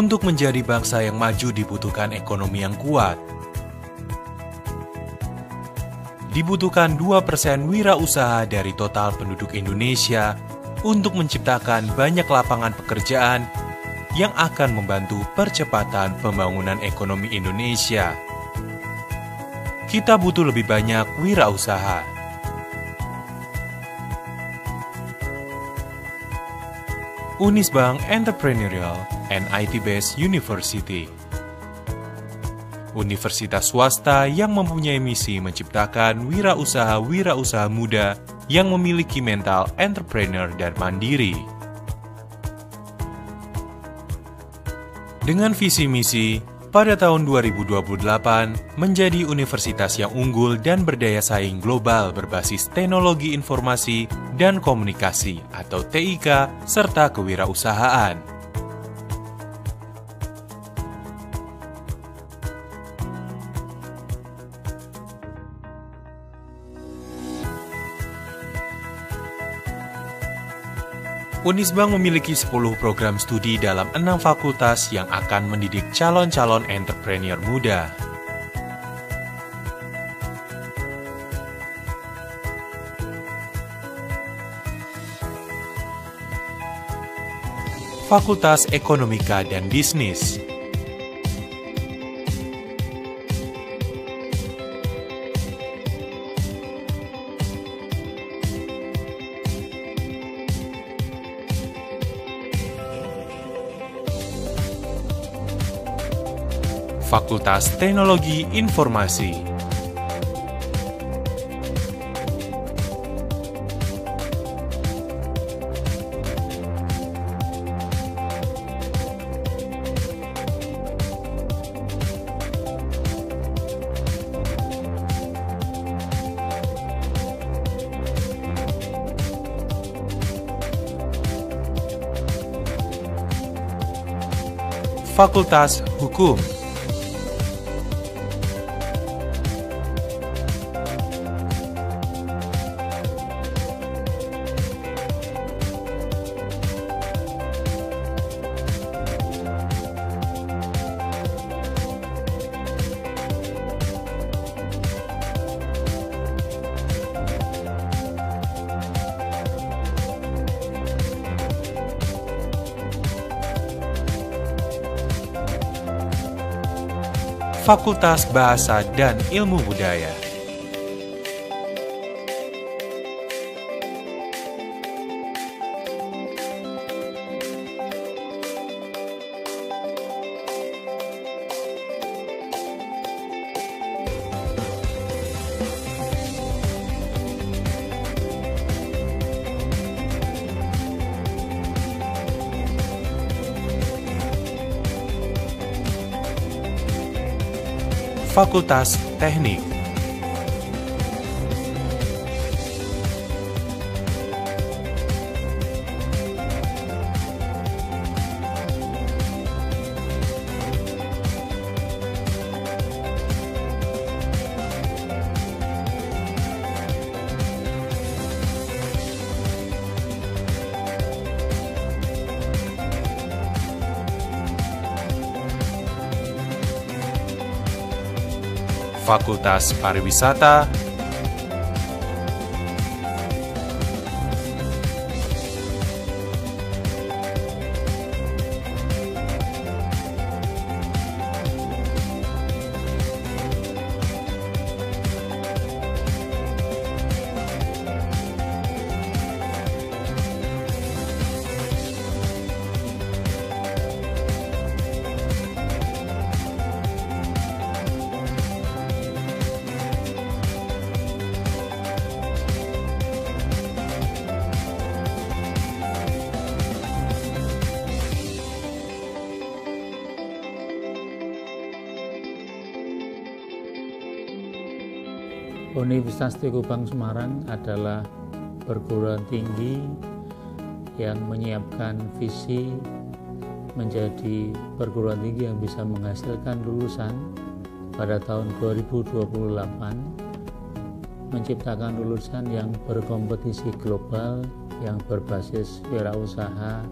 Untuk menjadi bangsa yang maju dibutuhkan ekonomi yang kuat. Dibutuhkan 2% wirausaha dari total penduduk Indonesia untuk menciptakan banyak lapangan pekerjaan yang akan membantu percepatan pembangunan ekonomi Indonesia. Kita butuh lebih banyak wirausaha. Unisbank Entrepreneurial and IT-Based University. Universitas swasta yang mempunyai misi menciptakan wirausaha-wirausaha muda yang memiliki mental entrepreneur dan mandiri. Dengan visi misi, pada tahun 2028 menjadi universitas yang unggul dan berdaya saing global berbasis teknologi informasi dan komunikasi atau TIK serta kewirausahaan. Unisbank memiliki 10 program studi dalam 6 fakultas yang akan mendidik calon-calon entrepreneur muda. Fakultas Ekonomika dan Bisnis. Fakultas Teknologi Informasi. Fakultas Hukum. Fakultas Bahasa dan Ilmu Budaya. Fakultas Teknik. Fakultas Pariwisata. Universitas Teguh Bang Semarang adalah perguruan tinggi yang menyiapkan visi menjadi perguruan tinggi yang bisa menghasilkan lulusan pada tahun 2028, menciptakan lulusan yang berkompetisi global, yang berbasis wirausaha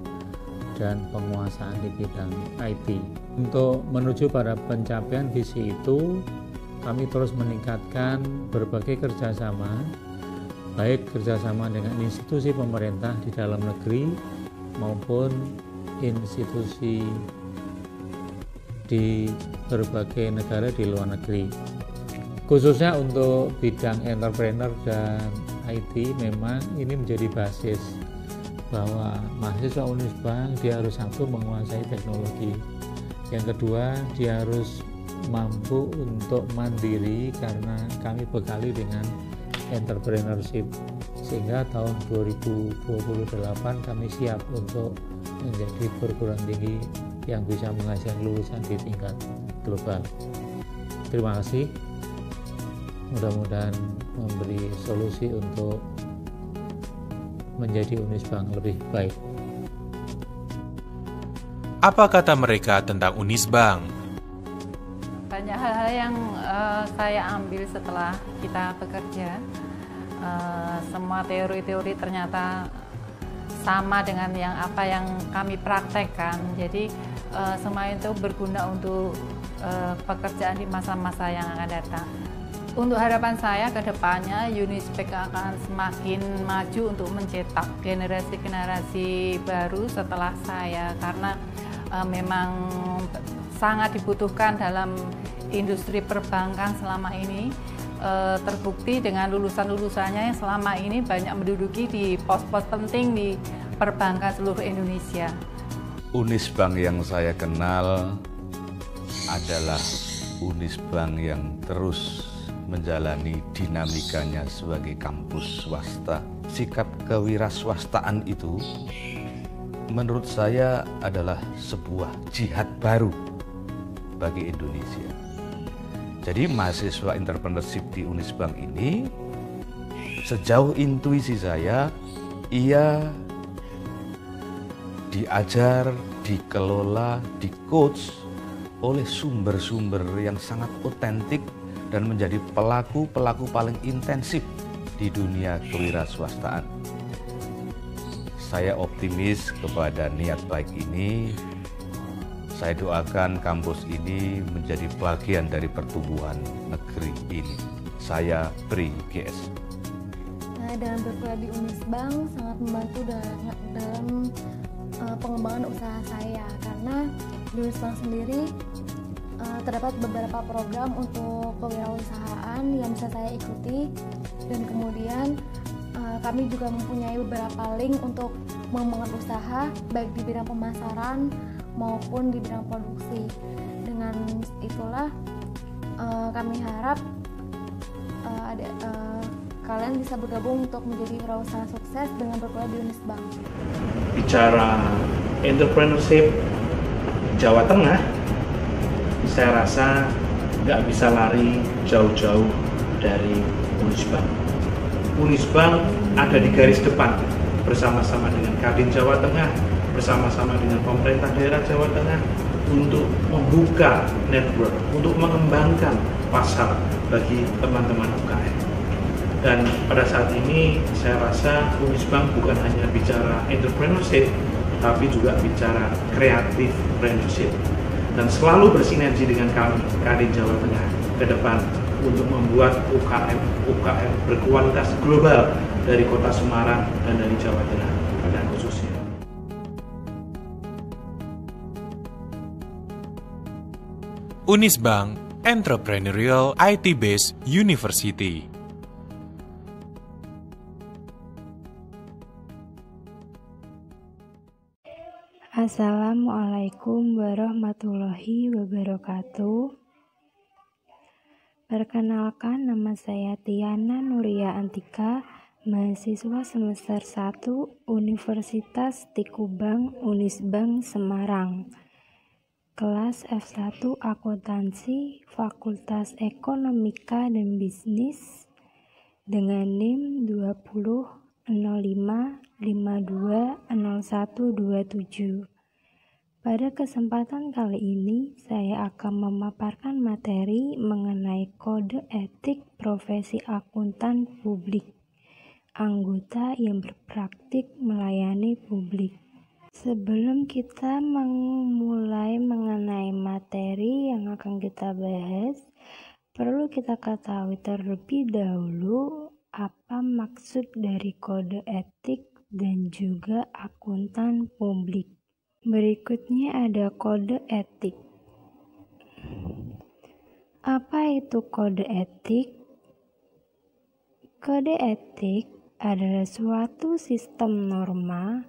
dan penguasaan di bidang IT. Untuk menuju pada pencapaian visi itu, kami terus meningkatkan berbagai kerjasama, baik kerjasama dengan institusi pemerintah di dalam negeri maupun institusi di berbagai negara di luar negeri. Khususnya untuk bidang entrepreneur dan IT, memang ini menjadi basis bahwa mahasiswa Unisbank dia harus satu menguasai teknologi, yang kedua dia harus mampu untuk mandiri karena kami bekali dengan entrepreneurship, sehingga tahun 2028 kami siap untuk menjadi perguruan tinggi yang bisa menghasilkan lulusan di tingkat global. Terima kasih, mudah-mudahan memberi solusi untuk menjadi Unisbank lebih baik. Apa kata mereka tentang Unisbank? Banyak hal-hal yang saya ambil setelah kita bekerja. Semua teori-teori ternyata sama dengan apa yang kami praktekkan. Jadi semua itu berguna untuk pekerjaan di masa-masa yang akan datang. Untuk harapan saya ke depannya, Unisbank akan semakin maju untuk mencetak generasi-generasi baru setelah saya, karena memang sangat dibutuhkan dalam industri perbankan selama ini. Terbukti dengan lulusan-lulusannya yang selama ini banyak menduduki di pos-pos penting di perbankan seluruh Indonesia. Unisbank yang saya kenal adalah Unisbank yang terus menjalani dinamikanya sebagai kampus swasta. Sikap kewirausahaan itu menurut saya adalah sebuah jihad baru bagi Indonesia. Jadi mahasiswa entrepreneurship di Unisbank ini, sejauh intuisi saya, ia diajar, dikelola, di-coach oleh sumber-sumber yang sangat otentik dan menjadi pelaku-pelaku paling intensif di dunia kewirausahaan. Saya optimis kepada niat baik ini. Saya doakan kampus ini menjadi bagian dari pertumbuhan negeri ini. Saya Pri GS. Dengan berkuliah di Unisbank sangat membantu dalam pengembangan usaha saya, karena di Unisbank sendiri terdapat beberapa program untuk kewirausahaan yang bisa saya ikuti, dan kemudian kami juga mempunyai beberapa link untuk mengembangkan usaha baik di bidang pemasaran maupun di bidang produksi. Dengan itulah kami harap kalian bisa bergabung untuk menjadi wirausaha sukses dengan berkuliah di Unisbank. Bicara entrepreneurship Jawa Tengah, saya rasa nggak bisa lari jauh-jauh dari Unisbank. Unisbank ada di garis depan bersama-sama dengan Kadin Jawa Tengah, bersama-sama dengan pemerintah daerah Jawa Tengah untuk membuka network, untuk mengembangkan pasar bagi teman-teman UKM. Dan pada saat ini saya rasa Unisbank bukan hanya bicara entrepreneurship, tapi juga bicara kreatif entrepreneurship, dan selalu bersinergi dengan kami, Kadin Jawa Tengah, ke depan untuk membuat UKM berkualitas global dari Kota Semarang dan dari Jawa Tengah pada khususnya. Unisbank Entrepreneurial IT-Based University. Assalamualaikum warahmatullahi wabarakatuh. Perkenalkan, nama saya Tiana Nuria Antika, mahasiswa semester 1 Universitas Tikubang Unisbank Semarang, kelas F1 Akuntansi, Fakultas Ekonomika dan Bisnis, dengan NIM 20.05.52.01.27. Pada kesempatan kali ini, saya akan memaparkan materi mengenai kode etik profesi akuntan publik, anggota yang berpraktik melayani publik. Sebelum kita memulai mengenai materi yang akan kita bahas, perlu kita ketahui terlebih dahulu apa maksud dari kode etik dan juga akuntan publik. Berikutnya ada kode etik. Apa itu kode etik? Kode etik adalah suatu sistem norma,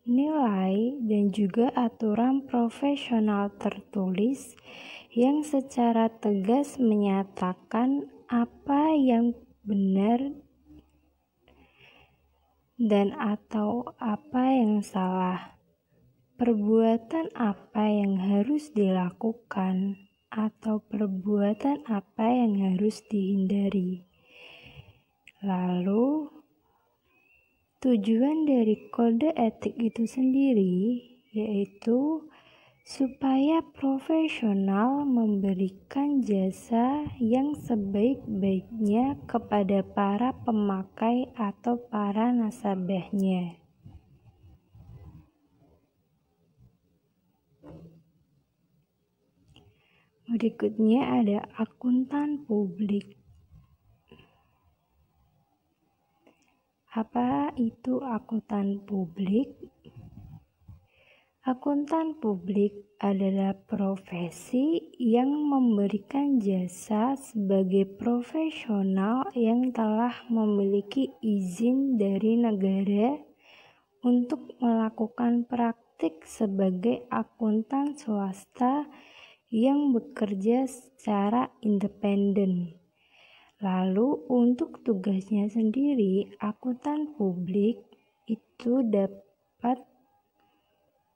nilai, dan juga aturan profesional tertulis yang secara tegas menyatakan apa yang benar dan atau apa yang salah, perbuatan apa yang harus dilakukan, atau perbuatan apa yang harus dihindari. Lalu, tujuan dari kode etik itu sendiri yaitu supaya profesional memberikan jasa yang sebaik-baiknya kepada para pemakai atau para nasabahnya. Berikutnya ada akuntan publik. Apa itu akuntan publik? Akuntan publik adalah profesi yang memberikan jasa sebagai profesional yang telah memiliki izin dari negara untuk melakukan praktik sebagai akuntan swasta yang bekerja secara independen. Lalu untuk tugasnya sendiri, akuntan publik itu dapat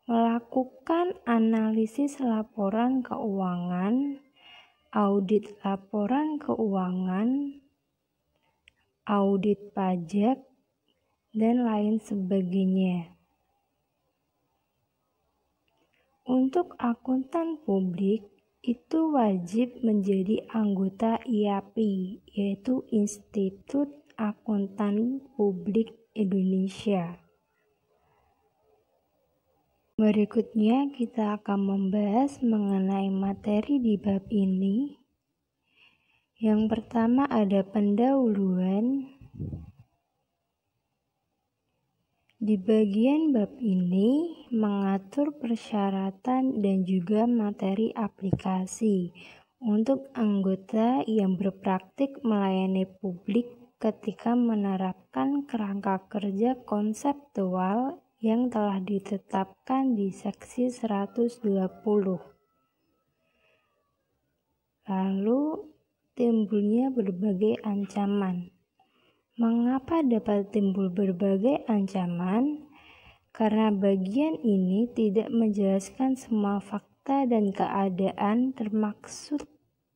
melakukan analisis laporan keuangan, audit laporan keuangan, audit pajak, dan lain sebagainya. Untuk akuntan publik itu wajib menjadi anggota IAPI, yaitu Institut Akuntan Publik Indonesia. Berikutnya kita akan membahas mengenai materi di bab ini. Yang pertama ada pendahuluan. Di bagian bab ini mengatur persyaratan dan juga materi aplikasi untuk anggota yang berpraktik melayani publik ketika menerapkan kerangka kerja konseptual yang telah ditetapkan di seksi 120. Lalu timbulnya berbagai ancaman. Mengapa dapat timbul berbagai ancaman? Karena bagian ini tidak menjelaskan semua fakta dan keadaan termaksud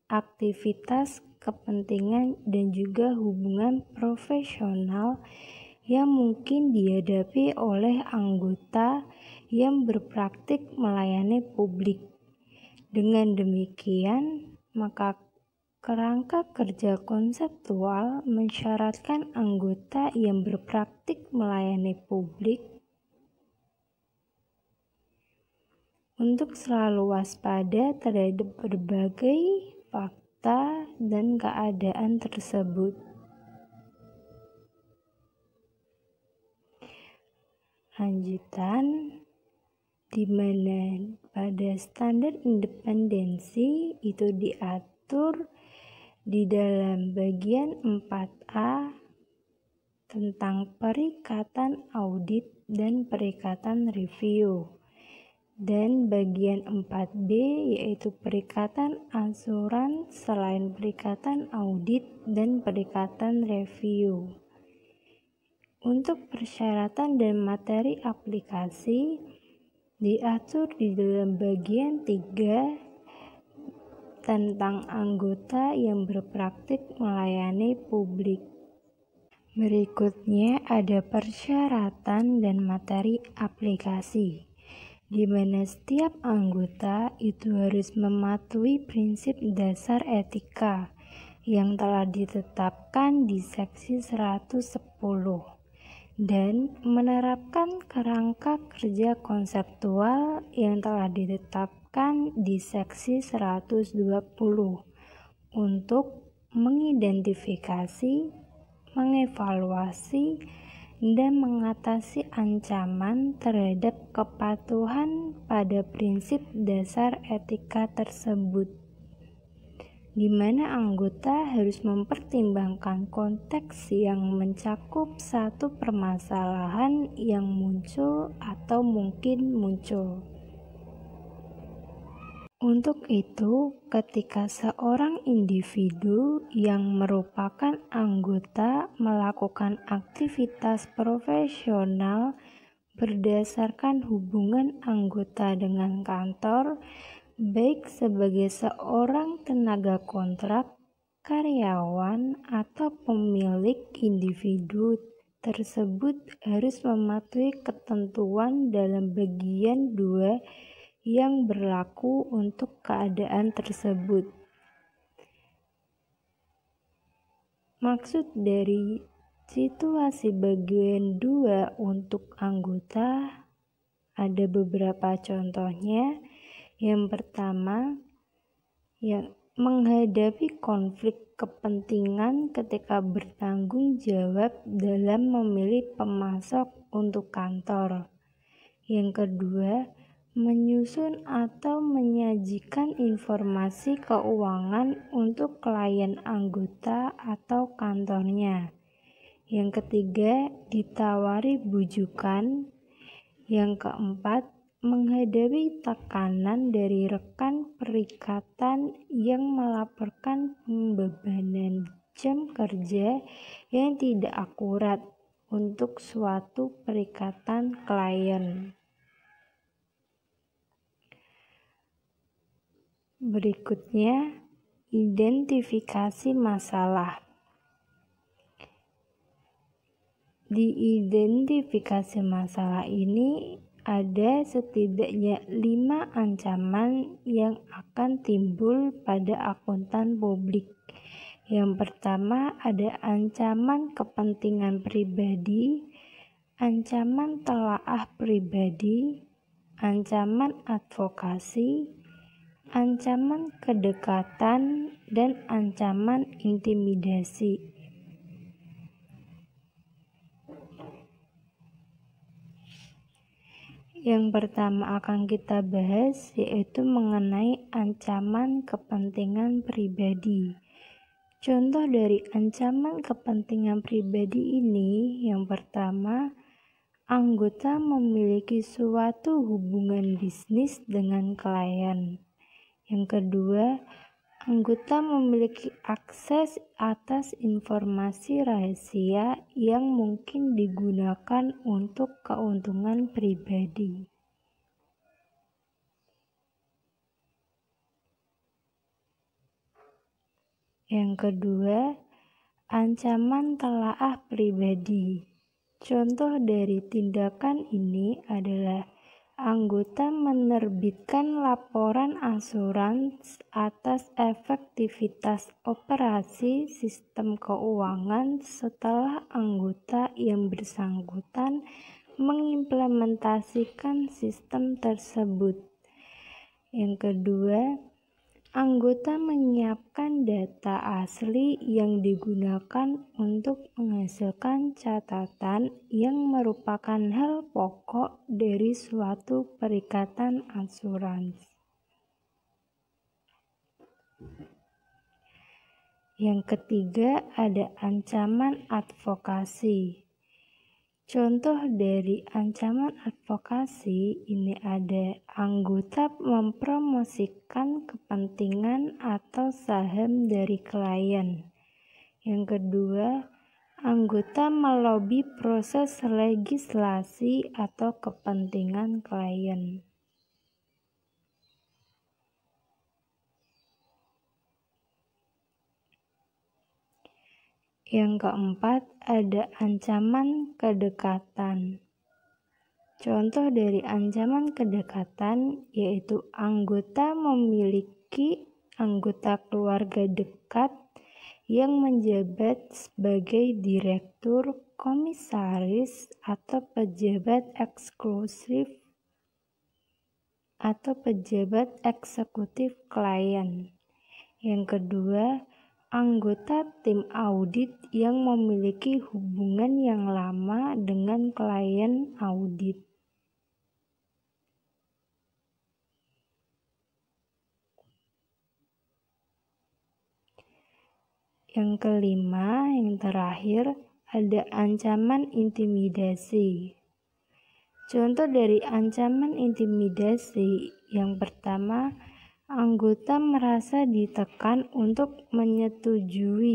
aktivitas, kepentingan, dan juga hubungan profesional yang mungkin dihadapi oleh anggota yang berpraktik melayani publik. Dengan demikian, maka kerangka kerja konseptual mensyaratkan anggota yang berpraktik melayani publik untuk selalu waspada terhadap berbagai fakta dan keadaan tersebut. Lanjutan, di mana pada standar independensi itu diatur di dalam bagian 4A tentang perikatan audit dan perikatan review, dan bagian 4B yaitu perikatan ansuran selain perikatan audit dan perikatan review. Untuk persyaratan dan materi aplikasi diatur di dalam bagian 3 tentang anggota yang berpraktik melayani publik. Berikutnya ada persyaratan dan materi aplikasi, di mana setiap anggota itu harus mematuhi prinsip dasar etika yang telah ditetapkan di seksi 110, dan menerapkan kerangka kerja konseptual yang telah ditetapkan di seksi 120 untuk mengidentifikasi, mengevaluasi, dan mengatasi ancaman terhadap kepatuhan pada prinsip dasar etika tersebut, di mana anggota harus mempertimbangkan konteks yang mencakup satu permasalahan yang muncul atau mungkin muncul. Untuk itu, ketika seorang individu yang merupakan anggota melakukan aktivitas profesional berdasarkan hubungan anggota dengan kantor, baik sebagai seorang tenaga kontrak, karyawan, atau pemilik, individu tersebut harus mematuhi ketentuan dalam bagian 2 yang berlaku untuk keadaan tersebut. Maksud dari situasi bagian 2 untuk anggota ada beberapa contohnya. Yang pertama, menghadapi konflik kepentingan ketika bertanggung jawab dalam memilih pemasok untuk kantor. Yang kedua, menyusun atau menyajikan informasi keuangan untuk klien anggota atau kantornya. Yang ketiga, ditawari bujukan. Yang keempat, menghadapi tekanan dari rekan perikatan yang melaporkan pembebanan jam kerja yang tidak akurat untuk suatu perikatan klien. Berikutnya, identifikasi masalah. Di identifikasi masalah ini ada setidaknya 5 ancaman yang akan timbul pada akuntan publik. Yang pertama ada ancaman kepentingan pribadi, ancaman telaah pribadi, ancaman advokasi, ancaman kedekatan, dan ancaman intimidasi. Yang pertama akan kita bahas yaitu mengenai ancaman kepentingan pribadi. Contoh dari ancaman kepentingan pribadi ini, yang pertama, anggota memiliki suatu hubungan bisnis dengan klien. Yang kedua, anggota memiliki akses atas informasi rahasia yang mungkin digunakan untuk keuntungan pribadi. Yang kedua, ancaman telaah pribadi. Contoh dari tindakan ini adalah anggota menerbitkan laporan asuransi atas efektivitas operasi sistem keuangan setelah anggota yang bersangkutan mengimplementasikan sistem tersebut. Yang kedua, anggota menyiapkan data asli yang digunakan untuk menghasilkan catatan yang merupakan hal pokok dari suatu perikatan asuransi. Yang ketiga, ada ancaman advokasi. Contoh dari ancaman advokasi ini ada anggota mempromosikan kepentingan atau saham dari klien. Yang kedua, anggota melobi proses legislasi atau kepentingan klien. Yang keempat, ada ancaman kedekatan. Contoh dari ancaman kedekatan yaitu anggota memiliki anggota keluarga dekat yang menjabat sebagai direktur, komisaris atau pejabat eksklusif atau pejabat eksekutif klien. Yang kedua, anggota tim audit yang memiliki hubungan yang lama dengan klien audit. Yang kelima, yang terakhir, ada ancaman intimidasi. Contoh dari ancaman intimidasi, yang pertama, anggota merasa ditekan untuk menyetujui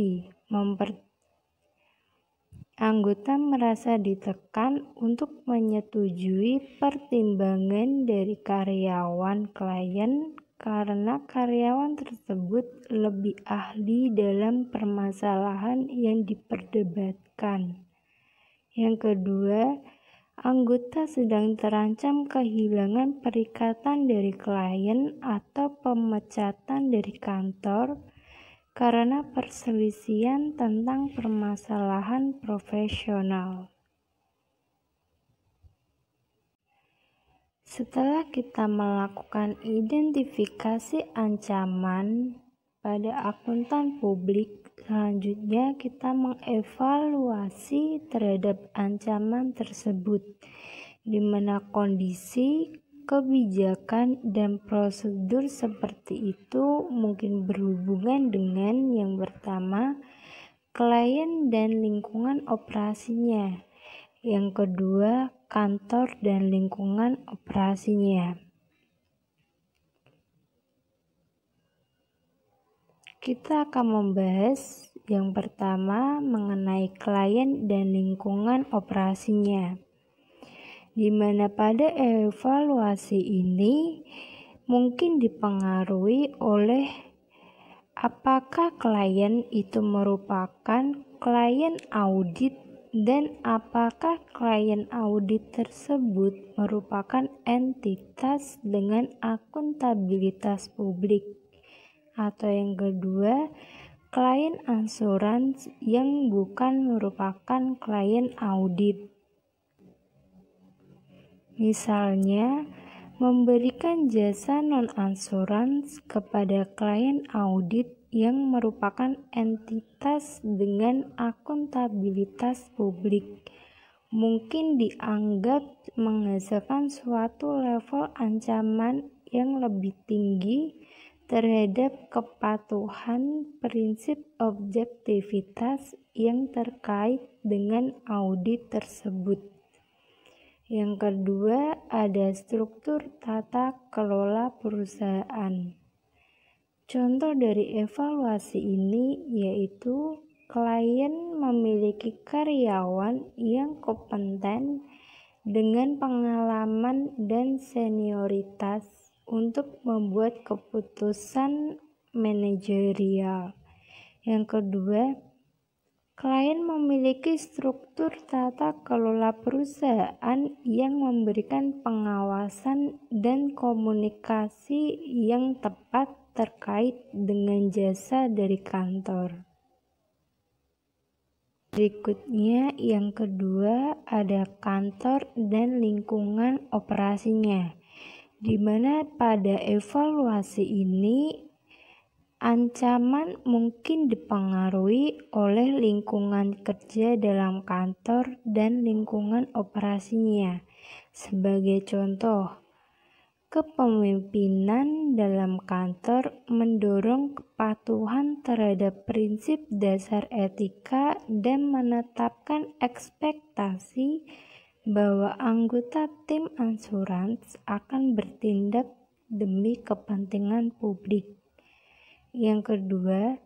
pertimbangan dari karyawan klien karena karyawan tersebut lebih ahli dalam permasalahan yang diperdebatkan. Yang kedua, anggota sedang terancam kehilangan perikatan dari klien atau pemecatan dari kantor karena perselisihan tentang permasalahan profesional. Setelah kita melakukan identifikasi ancaman pada akuntan publik, selanjutnya kita mengevaluasi terhadap ancaman tersebut, di mana kondisi, kebijakan, dan prosedur seperti itu mungkin berhubungan dengan yang pertama, klien dan lingkungan operasinya. Yang kedua, kantor dan lingkungan operasinya. Kita akan membahas yang pertama mengenai klien dan lingkungan operasinya, di mana pada evaluasi ini mungkin dipengaruhi oleh apakah klien itu merupakan klien audit dan apakah klien audit tersebut merupakan entitas dengan akuntabilitas publik. Atau yang kedua, klien asuransi yang bukan merupakan klien audit. Misalnya, memberikan jasa non-asuransi kepada klien audit yang merupakan entitas dengan akuntabilitas publik mungkin dianggap menghasilkan suatu level ancaman yang lebih tinggi terhadap kepatuhan prinsip objektivitas yang terkait dengan audit tersebut. Yang kedua, ada struktur tata kelola perusahaan. Contoh dari evaluasi ini yaitu klien memiliki karyawan yang kompeten dengan pengalaman dan senioritas untuk membuat keputusan manajerial. Yang kedua, klien memiliki struktur tata kelola perusahaan yang memberikan pengawasan dan komunikasi yang tepat terkait dengan jasa dari kantor. Berikutnya, yang kedua, ada kantor dan lingkungan operasinya, di mana pada evaluasi ini ancaman mungkin dipengaruhi oleh lingkungan kerja dalam kantor dan lingkungan operasinya. Sebagai contoh, kepemimpinan dalam kantor mendorong kepatuhan terhadap prinsip dasar etika dan menetapkan ekspektasi bahwa anggota tim asuransi akan bertindak demi kepentingan publik. Yang kedua,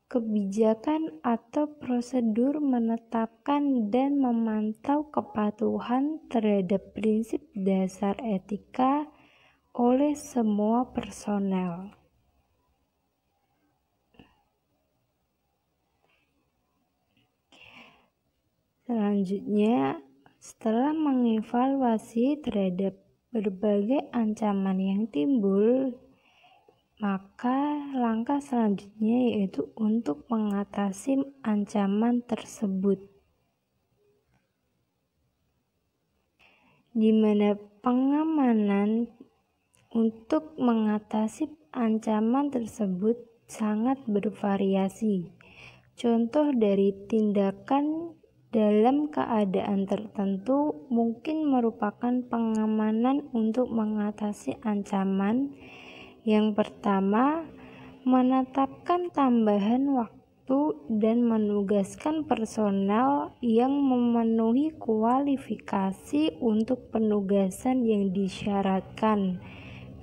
kebijakan atau prosedur menetapkan dan memantau kepatuhan terhadap prinsip dasar etika oleh semua personel. Selanjutnya, setelah mengevaluasi terhadap berbagai ancaman yang timbul, maka langkah selanjutnya yaitu untuk mengatasi ancaman tersebut. di mana pengamanan untuk mengatasi ancaman tersebut sangat bervariasi. Contoh dari tindakan dalam keadaan tertentu mungkin merupakan pengamanan untuk mengatasi ancaman. Yang pertama, menetapkan tambahan waktu dan menugaskan personel yang memenuhi kualifikasi untuk penugasan yang disyaratkan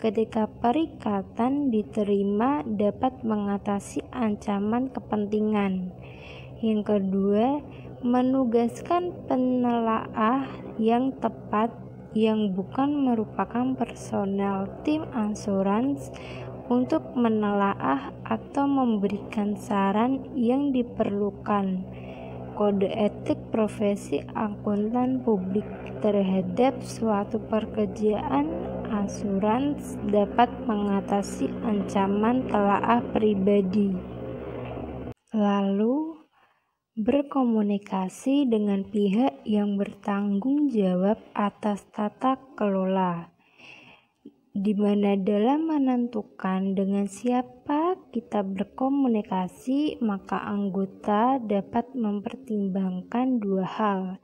ketika perikatan diterima dapat mengatasi ancaman kepentingan. Yang kedua, menugaskan penelaah yang tepat yang bukan merupakan personel tim asuransi untuk menelaah atau memberikan saran yang diperlukan. Kode etik profesi akuntan publik terhadap suatu pekerjaan asuransi dapat mengatasi ancaman telaah pribadi. Lalu, berkomunikasi dengan pihak yang bertanggung jawab atas tata kelola, di mana dalam menentukan dengan siapa kita berkomunikasi, maka anggota dapat mempertimbangkan dua hal.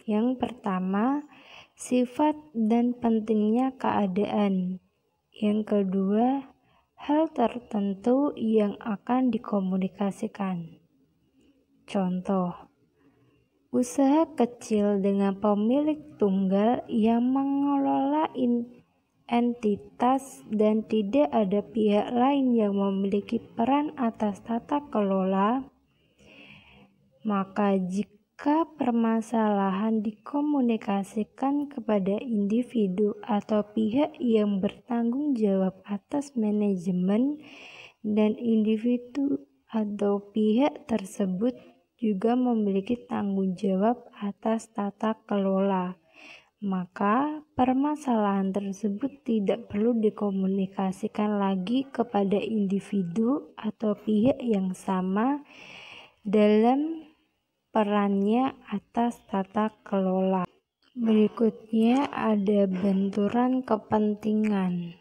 Yang pertama, sifat dan pentingnya keadaan. Yang kedua, hal tertentu yang akan dikomunikasikan. Contoh, usaha kecil dengan pemilik tunggal yang mengelola entitas dan tidak ada pihak lain yang memiliki peran atas tata kelola, maka jika permasalahan dikomunikasikan kepada individu atau pihak yang bertanggung jawab atas manajemen dan individu atau pihak tersebut juga memiliki tanggung jawab atas tata kelola, maka permasalahan tersebut tidak perlu dikomunikasikan lagi kepada individu atau pihak yang sama dalam perannya atas tata kelola. Berikutnya ada benturan kepentingan,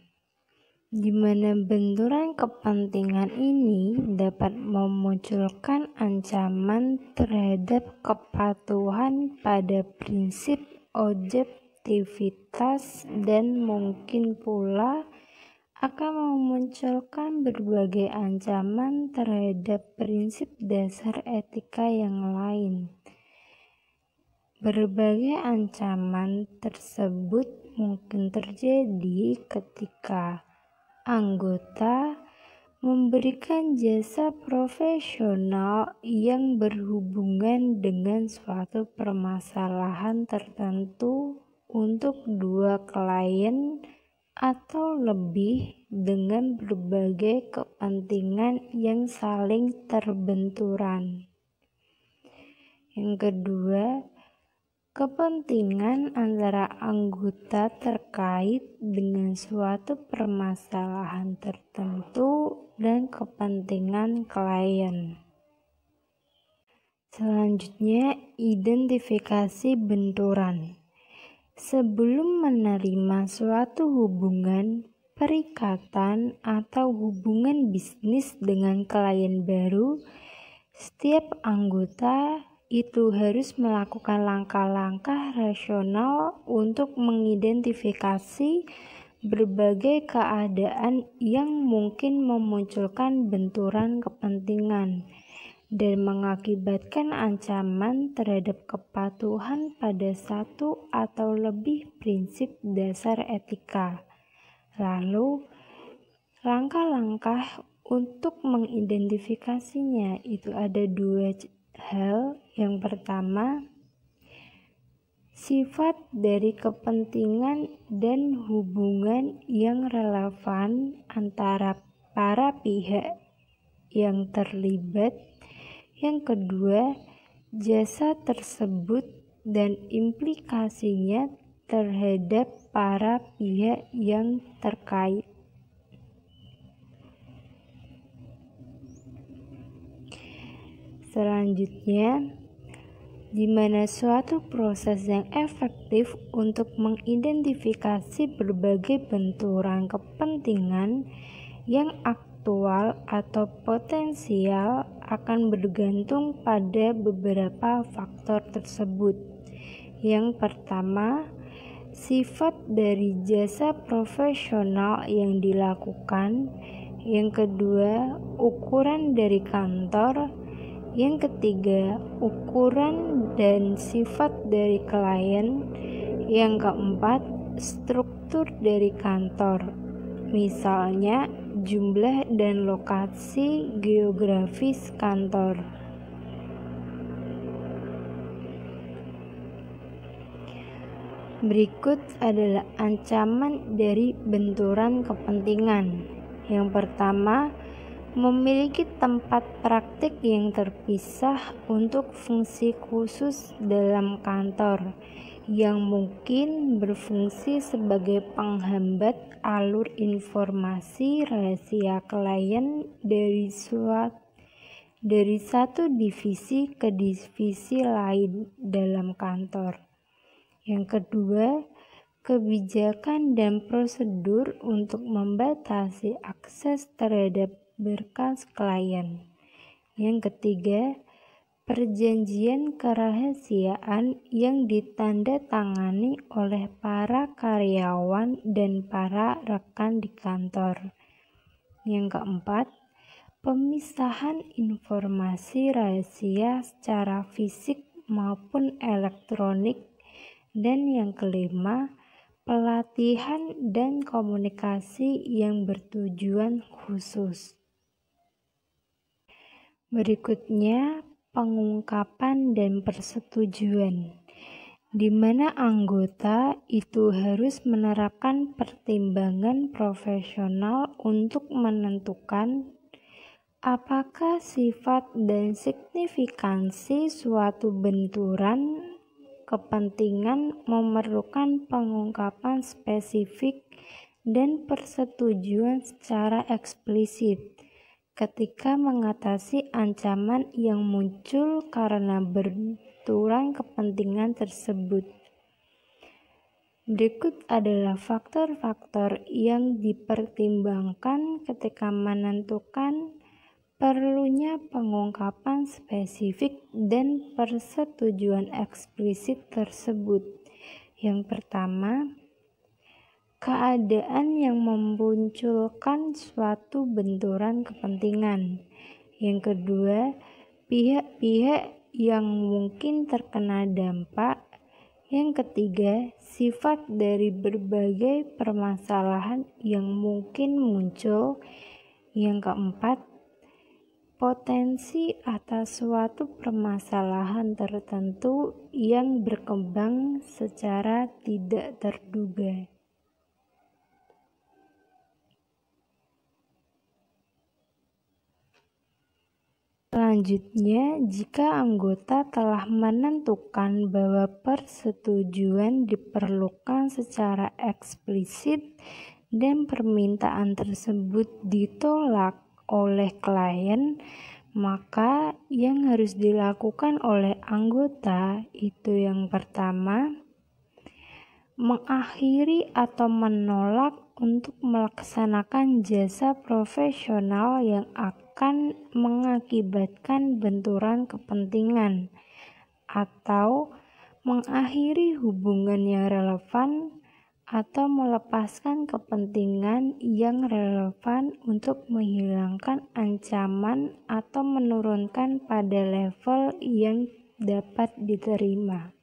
di mana benturan kepentingan ini dapat memunculkan ancaman terhadap kepatuhan pada prinsip objektivitas dan mungkin pula akan memunculkan berbagai ancaman terhadap prinsip dasar etika yang lain. Berbagai ancaman tersebut mungkin terjadi ketika anggota memberikan jasa profesional yang berhubungan dengan suatu permasalahan tertentu untuk dua klien atau lebih dengan berbagai kepentingan yang saling terbenturan. Yang kedua, kepentingan antara anggota terkait dengan suatu permasalahan tertentu dan kepentingan klien. Selanjutnya, identifikasi benturan. Sebelum menerima suatu hubungan, perikatan, atau hubungan bisnis dengan klien baru, setiap anggota itu harus melakukan langkah-langkah rasional untuk mengidentifikasi berbagai keadaan yang mungkin memunculkan benturan kepentingan dan mengakibatkan ancaman terhadap kepatuhan pada satu atau lebih prinsip dasar etika. Lalu, langkah-langkah untuk mengidentifikasinya itu ada dua hal. Yang pertama, sifat dari kepentingan dan hubungan yang relevan antara para pihak yang terlibat. Yang kedua, jasa tersebut dan implikasinya terhadap para pihak yang terkait. Selanjutnya, di mana suatu proses yang efektif untuk mengidentifikasi berbagai benturan kepentingan yang aktual atau potensial akan bergantung pada beberapa faktor tersebut. Yang pertama, sifat dari jasa profesional yang dilakukan. Yang kedua, ukuran dari kantor. Yang ketiga, ukuran dan sifat dari klien. Yang keempat, struktur dari kantor. Misalnya, jumlah dan lokasi geografis kantor. Berikut adalah ancaman dari benturan kepentingan. Yang pertama, memiliki tempat praktik yang terpisah untuk fungsi khusus dalam kantor yang mungkin berfungsi sebagai penghambat alur informasi rahasia klien dari satu divisi ke divisi lain dalam kantor. Yang kedua, kebijakan dan prosedur untuk membatasi akses terhadap berkas klien. Yang ketiga, perjanjian kerahasiaan yang ditandatangani oleh para karyawan dan para rekan di kantor. Yang keempat, pemisahan informasi rahasia secara fisik maupun elektronik. Dan yang kelima, pelatihan dan komunikasi yang bertujuan khusus. Berikutnya, pengungkapan dan persetujuan, di mana anggota itu harus menerapkan pertimbangan profesional untuk menentukan apakah sifat dan signifikansi suatu benturan kepentingan memerlukan pengungkapan spesifik dan persetujuan secara eksplisit ketika mengatasi ancaman yang muncul karena benturan kepentingan tersebut. Berikut adalah faktor-faktor yang dipertimbangkan ketika menentukan perlunya pengungkapan spesifik dan persetujuan eksplisit tersebut. Yang pertama, keadaan yang memunculkan suatu benturan kepentingan. Yang kedua, pihak-pihak yang mungkin terkena dampak. Yang ketiga, sifat dari berbagai permasalahan yang mungkin muncul. Yang keempat, potensi atas suatu permasalahan tertentu yang berkembang secara tidak terduga. Selanjutnya, jika anggota telah menentukan bahwa persetujuan diperlukan secara eksplisit dan permintaan tersebut ditolak oleh klien, maka yang harus dilakukan oleh anggota itu yang pertama, mengakhiri atau menolak untuk melaksanakan jasa profesional yang akan mengakibatkan benturan kepentingan, atau mengakhiri hubungan yang relevan atau melepaskan kepentingan yang relevan untuk menghilangkan ancaman atau menurunkan pada level yang dapat diterima.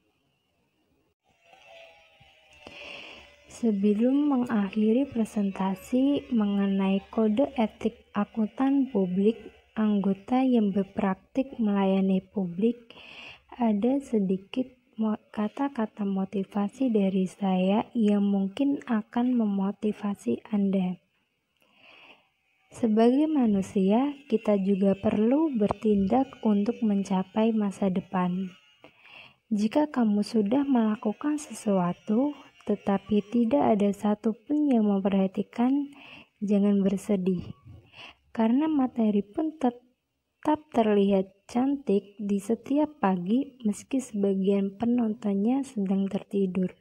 Sebelum mengakhiri presentasi mengenai kode etik akuntan publik, anggota yang berpraktik melayani publik, ada sedikit kata-kata motivasi dari saya yang mungkin akan memotivasi Anda. Sebagai manusia, kita juga perlu bertindak untuk mencapai masa depan. Jika kamu sudah melakukan sesuatu, tetapi tidak ada satupun yang memperhatikan, jangan bersedih, karena materi pun tetap tetap terlihat cantik di setiap pagi meski sebagian penontonnya sedang tertidur.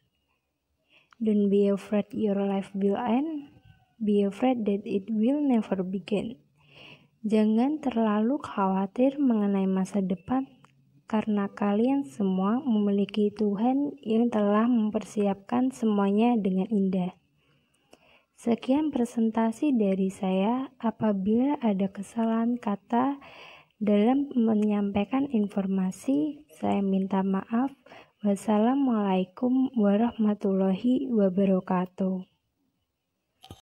Don't be afraid your life will end, be afraid that it will never begin. Jangan terlalu khawatir mengenai masa depan, karena kalian semua memiliki Tuhan yang telah mempersiapkan semuanya dengan indah. Sekian presentasi dari saya. Apabila ada kesalahan kata dalam menyampaikan informasi, saya minta maaf. Wassalamualaikum warahmatullahi wabarakatuh.